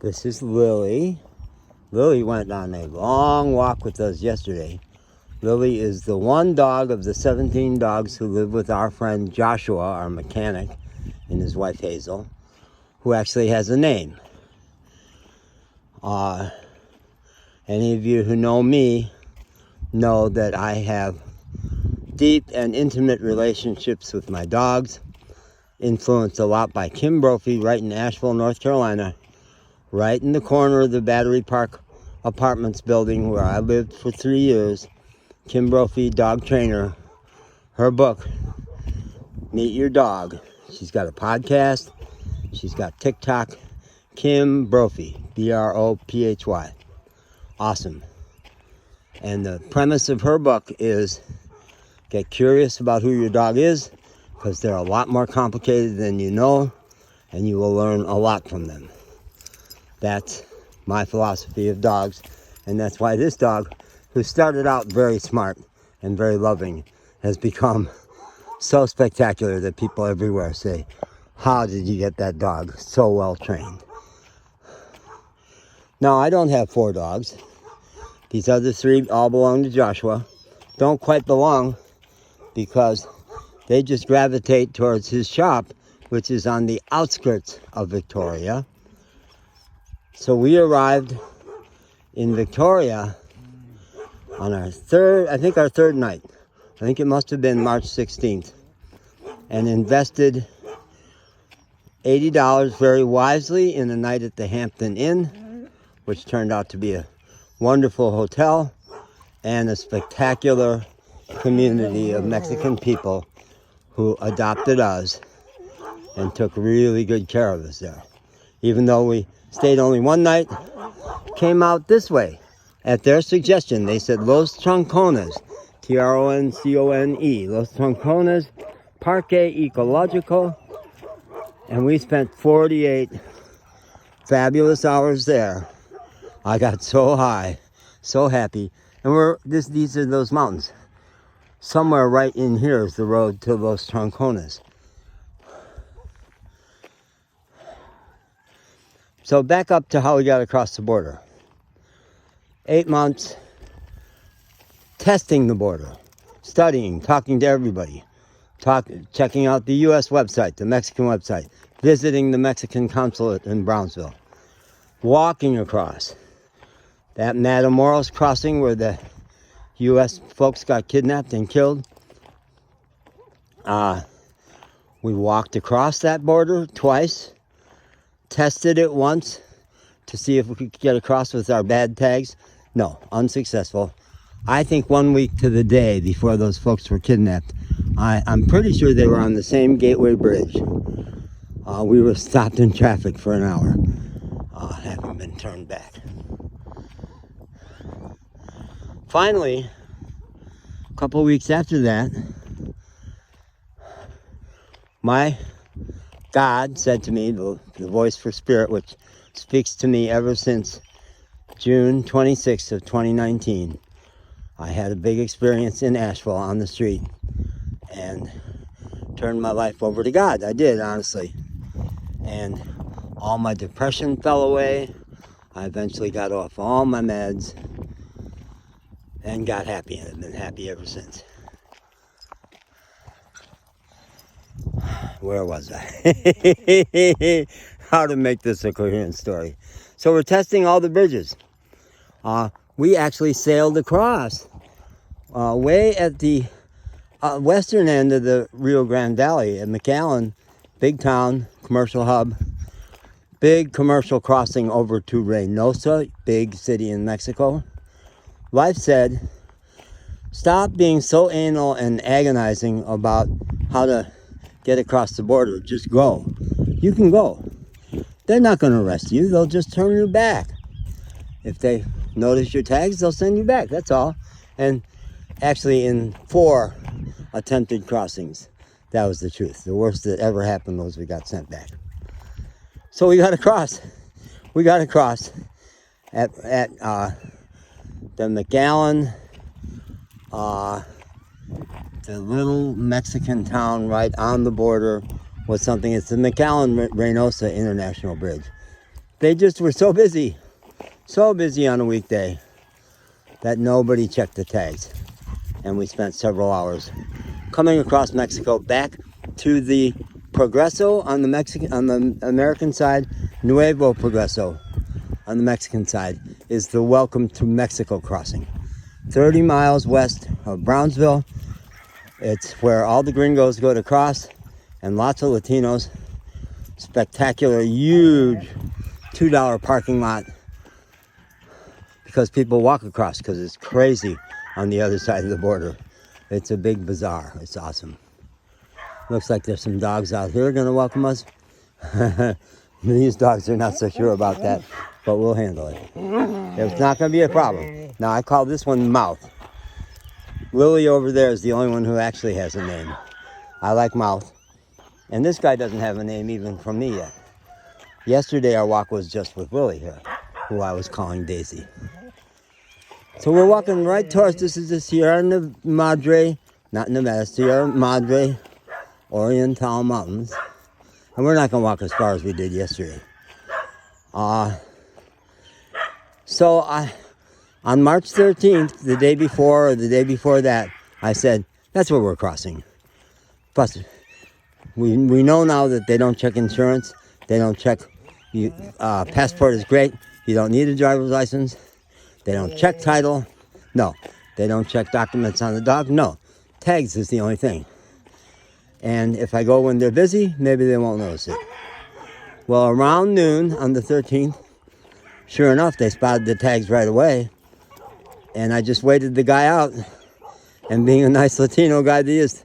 This is Lily. Lily went on a long walk with us yesterday. Lily is the one dog of the 17 dogs who live with our friend Joshua, our mechanic, and his wife Hazel, who actually has a name. Any of you who know me know that I have deep and intimate relationships with my dogs, influenced a lot by Kim Brophy right in Asheville, North Carolina, right in the corner of the Battery Park Apartments building where I lived for 3 years. Kim Brophy, dog trainer, her book, Meet Your Dog. She's got a podcast. She's got TikTok. Kim Brophy, Brophy. Awesome. And the premise of her book is get curious about who your dog is, because they're a lot more complicated than you know, and you will learn a lot from them. That's my philosophy of dogs, and that's why this dog, who started out very smart and very loving, has become so spectacular that people everywhere say, how did you get that dog so well trained? Now, I don't have 4 dogs. These other 3 all belong to Joshua. Don't quite belong because they just gravitate towards his shop, which is on the outskirts of Victoria. So we arrived in Victoria on our third night. I think it must have been March 16th. And invested $80 very wisely in a night at the Hampton Inn, which turned out to be a wonderful hotel and a spectacular community of Mexican people who adopted us and took really good care of us there. Even though we stayed only one night, came out this way. At their suggestion, they said Los Troncones, Troncone, Los Troncones, Parque Ecologico, and we spent 48 fabulous hours there. I got so high, so happy, and these are those mountains. Somewhere right in here is the road to Los Troncones. So back up to how we got across the border. 8 months testing the border, studying, talking to everybody, checking out the U.S. website, the Mexican website, visiting the Mexican consulate in Brownsville, walking across that Matamoros crossing where the U.S. folks got kidnapped and killed. We walked across that border twice. Tested it once to see if we could get across with our bad tags. No, unsuccessful. I think 1 week to the day before those folks were kidnapped, I'm pretty sure they were on the same Gateway Bridge. We were stopped in traffic for an hour, having been turned back. Finally, a couple weeks after that, my God said to me, the voice for spirit, which speaks to me ever since June 26th of 2019. I had a big experience in Asheville on the street and turned my life over to God. I did, honestly. And all my depression fell away. I eventually got off all my meds and got happy, and I've been happy ever since. Where was I? How to make this a coherent story. So we're testing all the bridges. We actually sailed across way at the western end of the Rio Grande Valley at McAllen, big town, commercial hub, big commercial crossing over to Reynosa, big city in Mexico. Life said, stop being so anal and agonizing about how to get across the border. Just go. You can go. They're not going to arrest you. They'll just turn you back. If they notice your tags, they'll send you back. That's all. And actually, in 4 attempted crossings, that was the truth. The worst that ever happened was we got sent back. So we got across. We got across at the McAllen, the little Mexican town right on the border was something. It's the McAllen-Reynosa International Bridge. They just were so busy on a weekday that nobody checked the tags. And we spent several hours coming across Mexico back to the Progreso on the American side, Nuevo Progreso on the Mexican side is the Welcome to Mexico crossing. 30 miles west of Brownsville. It's where all the gringos go to cross, and lots of Latinos. Spectacular, huge $2 parking lot because people walk across because it's crazy on the other side of the border. It's a big bazaar. It's awesome. Looks like there's some dogs out here going to welcome us. These dogs are not so sure about that, but we'll handle it. It's not going to be a problem. Now, I call this one Mouth. Lily over there is the only one who actually has a name. I like Mouth. And this guy doesn't have a name even from me yet. Yesterday, our walk was just with Lily here, who I was calling Daisy. So we're walking right towards, this is the Sierra Madre, not Nevada, Sierra Madre Oriental Mountains. And we're not going to walk as far as we did yesterday. So on March 13th, the day before or the day before that, I said, that's where we're crossing. Plus, we know now that they don't check insurance. They don't check, passport is great. You don't need a driver's license. They don't check title. No. They don't check documents on the dog. No. Tags is the only thing. And if I go when they're busy, maybe they won't notice it. Well, around noon on the 13th, sure enough, they spotted the tags right away. And I just waited the guy out. And being a nice Latino guy that is,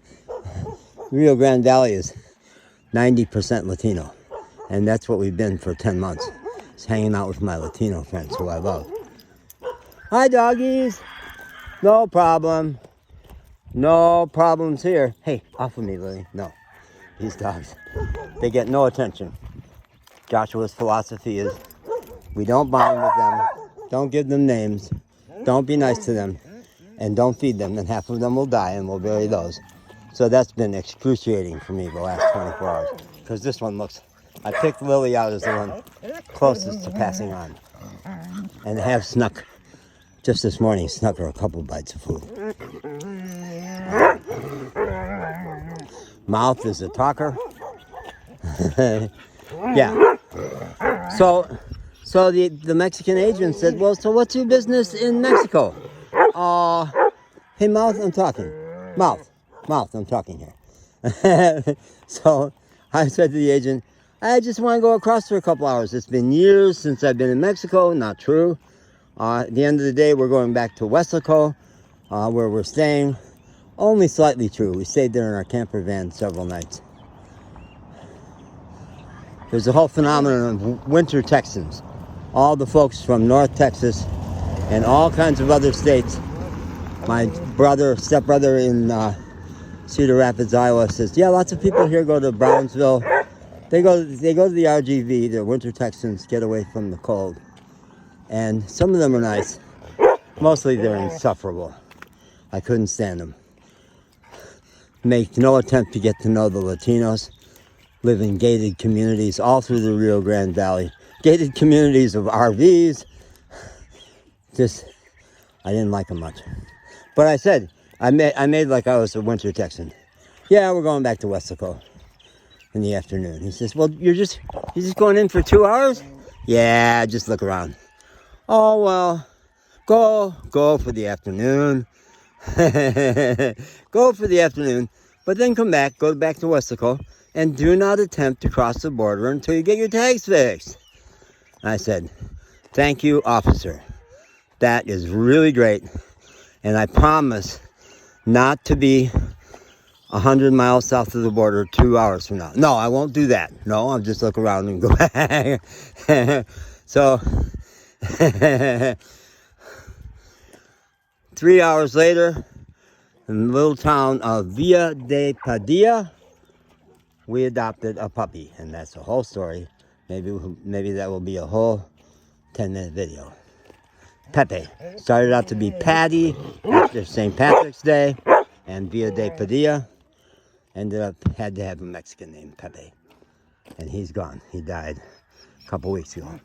Rio Grande Valley is 90% Latino. And that's what we've been for 10 months. It's hanging out with my Latino friends who I love. Hi, doggies. No problem. No problems here. Hey, off of me, Lily. No. These dogs, they get no attention. Joshua's philosophy is we don't bond with them. Don't give them names. Don't be nice to them. And don't feed them. And half of them will die and we'll bury those. So that's been excruciating for me the last 24 hours. Because this one looks, I picked Lily out as the one closest to passing on. And have snuck, just this morning, snuck her a couple bites of food. Mouth is a talker. Yeah. So the Mexican agent said, well, so what's your business in Mexico? Hey, Mouth, I'm talking. Mouth, I'm talking here. So I said to the agent, I just want to go across for a couple hours. It's been years since I've been in Mexico. Not true. At the end of the day, we're going back to Weslaco, where we're staying. Only slightly true. We stayed there in our camper van several nights. There's a whole phenomenon of winter Texans. All the folks from North Texas and all kinds of other states. My stepbrother in Cedar Rapids, Iowa says, yeah, lots of people here go to Brownsville. They go to the RGV, the winter Texans, get away from the cold. And some of them are nice. Mostly they're insufferable. I couldn't stand them. Make no attempt to get to know the Latinos. Live in gated communities all through the Rio Grande Valley. Gated communities of RVs. Just, I didn't like them much. But I said, I made like I was a winter Texan. Yeah, we're going back to Weslaco in the afternoon. He says, well, you're just going in for 2 hours? Yeah, just look around. Oh, well, go for the afternoon. Go for the afternoon, but then come back, go back to Weslaco, and do not attempt to cross the border until you get your tags fixed. I said, thank you, officer. That is really great. And I promise not to be 100 miles south of the border 2 hours from now. No, I won't do that. No, I'll just look around and go back. So, 3 hours later, in the little town of Villa de Padilla, we adopted a puppy. And that's the whole story. Maybe that will be a whole 10-minute video. Pepe. Started out to be Patty after St. Patrick's Day. And Villa de Padilla had to have a Mexican name, Pepe. And he's gone. He died a couple weeks ago.